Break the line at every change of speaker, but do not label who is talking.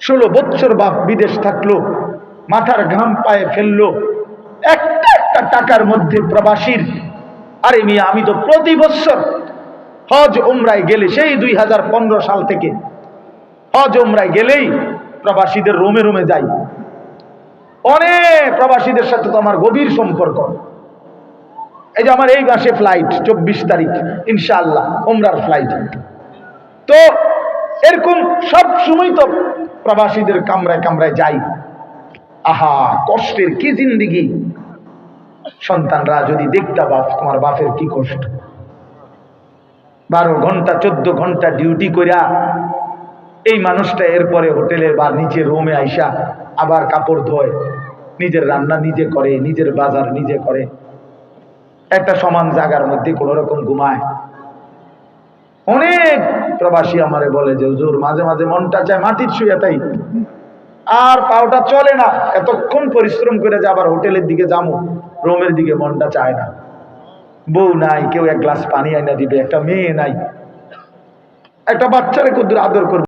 16 বছর বাপ বিদেশ থাকলো, মাথার ঘাম পায়ে ফেললো, একটা একটা টাকার মধ্যে প্রবাসীর। আরে মিয়া, আমি তো প্রতি বছর হজ উমরায় গেলে, সেই 2015 সাল থেকে হজ উমরায় গেলেই প্রবাসীদের রোমে রোমে যাই। অনেক প্রবাসীদের সাথে তো আমার গভীর সম্পর্ক। এই যে আমার এই মাসে ফ্লাইট, 24 তারিখ ইনশাআল্লাহ উমরার ফ্লাইট। তো এরকম সব সময় তো প্রবাসীদের কামরায় কামরায় যাই। আহা, কষ্টের কি জিন্দেগি! সন্তানরা যদি দেখতা বাপ, তোমার বাপের কি কষ্ট। 12 ঘন্টা 14 ঘন্টা ডিউটি কইরা এই মানুষটা এরপরে হোটেলের বা নিচে রুমে আইসা আবার কাপড় ধোয়, নিজের রান্না নিজে করে, নিজের বাজার নিজে করে, একটা সমান জায়গার মধ্যে কোন রকম ঘুমায়। অনেক প্রবাসী আমারে বলে যে হুজুর, মাঝে মাঝে মনটা চায় মাটির শুয়ে তাই, আর পাওটা চলে না, এতক্ষণ পরিশ্রম করে যে আবার হোটেলের দিকে যাবো, রুমের দিকে মনটা চায় না। বউ নাই, কেউ এক গ্লাস পানি আইনা দিবে, একটা মেয়ে নাই, একটা বাচ্চারে কদ্দুর আদর করবে।